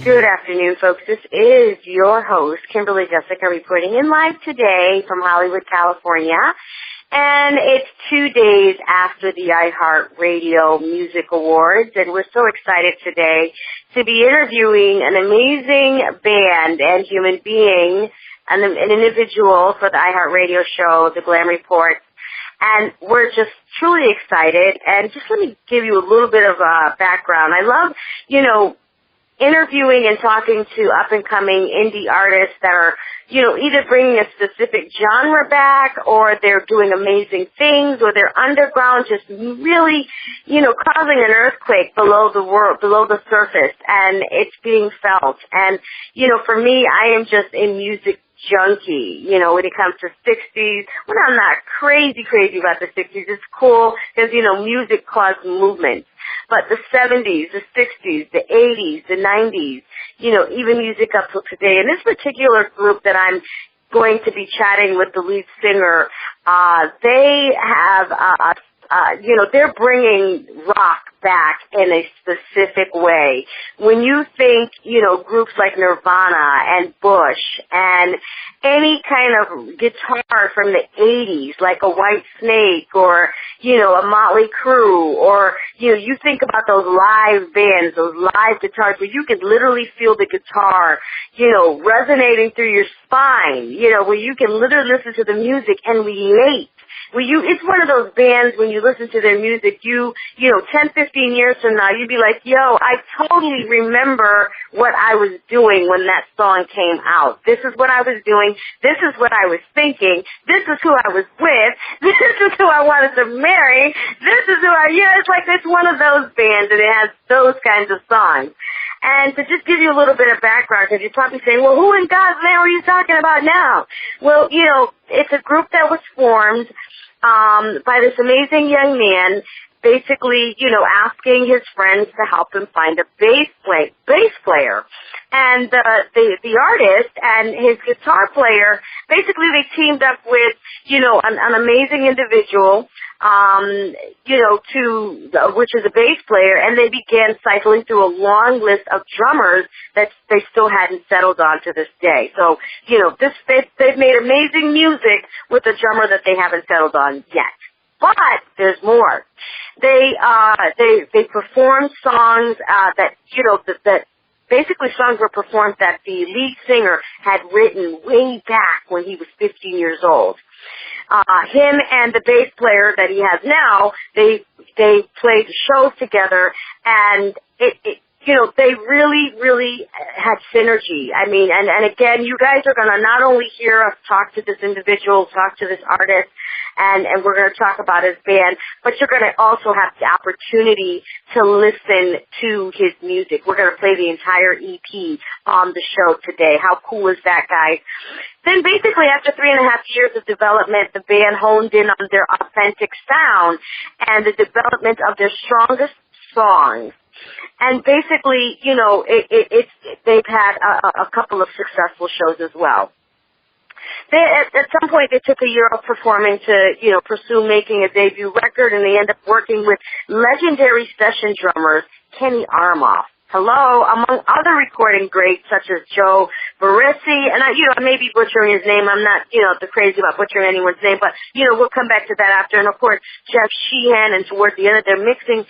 Good afternoon, folks. This is your host, Kimberly Jessica, reporting in live today from Hollywood, California. And it's 2 days after the iHeartRadio Music Awards, and we're so excited today to be interviewing an amazing band and human being, an individual for the iHeartRadio show, The Glam Report. And we're just truly excited. And just let me give you a little bit of background. I love, interviewing and talking to up-and-coming indie artists that are, either bringing a specific genre back, or they're doing amazing things, or they're underground, just really, causing an earthquake below the surface, and it's being felt. And, for me, I am just a music junkie, when it comes to 60s. Well, I'm not crazy about the 60s. It's cool because, music caused movements. But the 70s, the 60s, the 80s, the 90s, even music up till today. And this particular group that I'm going to be chatting with, the lead singer, they have, they're bringing rock back in a specific way. When you think, groups like Nirvana and Bush and any kind of guitar from the 80s, like a White Snake or, a Motley Crue, or, you think about those live bands, those live guitars where you could literally feel the guitar, resonating through your spine, where you can literally listen to the music and relate. It's one of those bands when you listen to their music, 10, 15 years from now, you'd be like, I totally remember what I was doing when that song came out. This is what I was doing. This is what I was thinking. This is who I was with. This is who I wanted to marry. This is who it's one of those bands, and it has those kinds of songs. And to just give you a little bit of background, because you're probably saying, well, who in God's name are you talking about now? Well, it's a group that was formed by this amazing young man, basically, asking his friends to help him find a bass player. And the artist and his guitar player, basically they teamed up with, an amazing individual, which is a bass player, and they began cycling through a long list of drummers that they still hadn't settled on to this day. So, they've made amazing music with a drummer that they haven't settled on yet. But there's more. They performed songs that basically songs were performed that the lead singer had written way back when he was 15 years old. Him and the bass player that he has now, they played shows together, and they really had synergy. I mean, and again, you guys are going to not only hear us talk to this individual, talk to this artist, and we're going to talk about his band, but you're going to also have the opportunity to listen to his music. We're going to play the entire EP on the show today. How cool is that, guys? Then basically after 3.5 years of development, the band honed in on their authentic sound and the development of their strongest songs. And basically, they've had a couple of successful shows as well. At some point, they took a year off performing to, pursue making a debut record, and they ended up working with legendary session drummers Kenny Armoff. Hello, among other recording greats such as Joe Barresi, and I may be butchering his name. I'm not, the crazy about butchering anyone's name, but, we'll come back to that after. And of course, Jeff Sheehan, and towards the end of their mixing,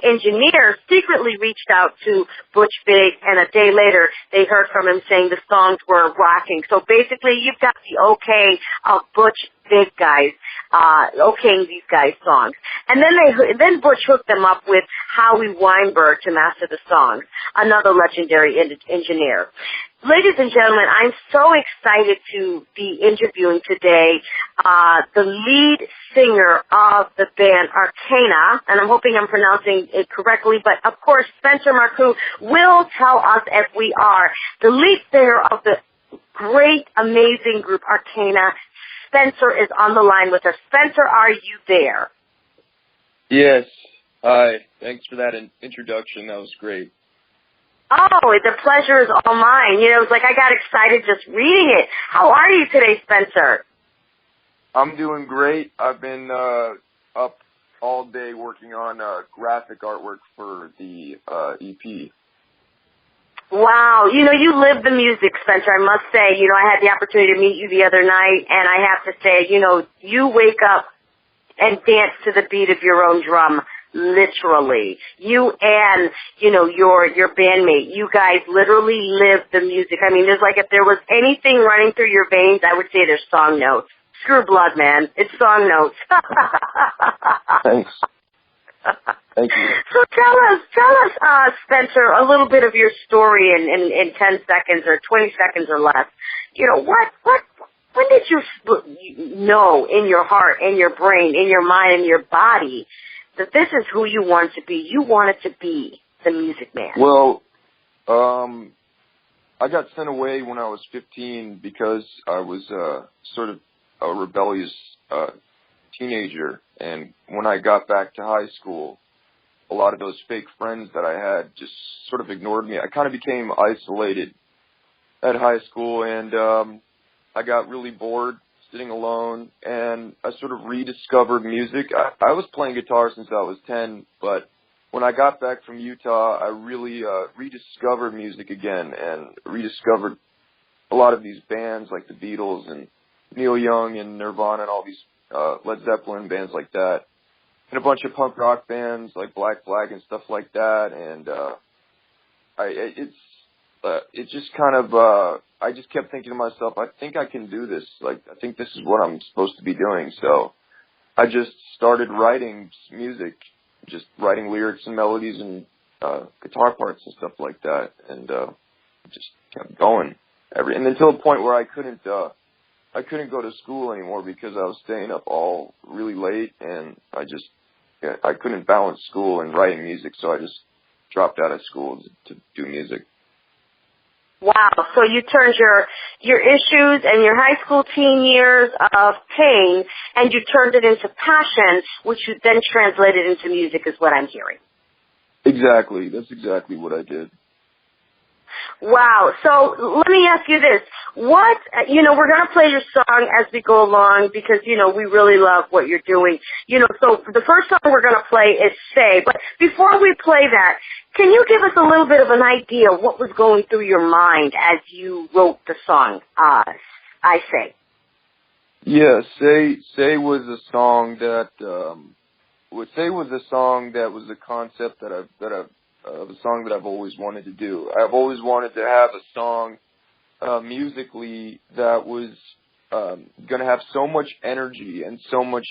engineer secretly reached out to Butch Vig, and a day later, they heard from him saying the songs were rocking. So basically, you've got the okay of Butch Vig guys, okaying these guys' songs. And then Butch hooked them up with Howie Weinberg to master the songs, another legendary engineer. Ladies and gentlemen, I'm so excited to be interviewing today the lead singer of the band Arcana, and I'm hoping I'm pronouncing it correctly, but of course Spencer MARCU will tell us if we are. The lead singer of the great, amazing group Arcana, Spencer, is on the line with us. Spencer, are you there? Yes. Hi. Thanks for that introduction. That was great. Oh, the pleasure is all mine. It's like I got excited just reading it. How are you today, Spencer? I'm doing great. I've been up all day working on graphic artwork for the EP. Wow. You know, you live the music, Spencer. I must say, you know, I had the opportunity to meet you the other night, and I have to say, you know, you wake up and dance to the beat of your own drum, literally. You and, you know, your bandmate, you guys literally live the music. I mean, there's like, if there was anything running through your veins, I would say there's song notes. Screw blood, man. It's song notes. Thanks. Thank you. So tell us, Spencer, a little bit of your story in 10 seconds or 20 seconds or less. You know, when did you know in your heart, in your brain, in your mind, in your body that this is who you wanted to be? You wanted to be the Music Man. Well, I got sent away when I was 15 because I was sort of a rebellious teenager. And when I got back to high school, a lot of those fake friends that I had just sort of ignored me. I kind of became isolated at high school, and I got really bored sitting alone, and I sort of rediscovered music. I was playing guitar since I was 10, but when I got back from Utah, I really rediscovered music again and rediscovered a lot of these bands like the Beatles and Neil Young and Nirvana and all these Led Zeppelin bands like that, and a bunch of punk rock bands like Black Flag and stuff like that. And it just kind of I just kept thinking to myself, I think I can do this. Like, I think this is what I'm supposed to be doing. So I just started writing music, just writing lyrics and melodies and guitar parts and stuff like that, and just kept going and until the point where I couldn't go to school anymore because I was staying up all really late, and I couldn't balance school and writing music, so I just dropped out of school to do music. Wow. So you turned your issues and your high school teen years of pain, and you turned it into passion, which you then translated into music, is what I'm hearing. Exactly. That's exactly what I did. Wow. So let me ask you this. We're going to play your song as we go along because, you know, we really love what you're doing. You know, so the first song we're going to play is Say. But before we play that, can you give us a little bit of an idea of what was going through your mind as you wrote the song, I Say? Yeah, Say was a song that, was a concept that a song that I've always wanted to do. I've always wanted to have a song musically that was going to have so much energy and so much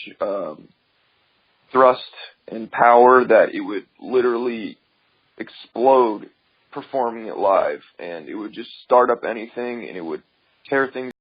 thrust and power that it would literally explode performing it live, and it would just start up anything, and it would tear things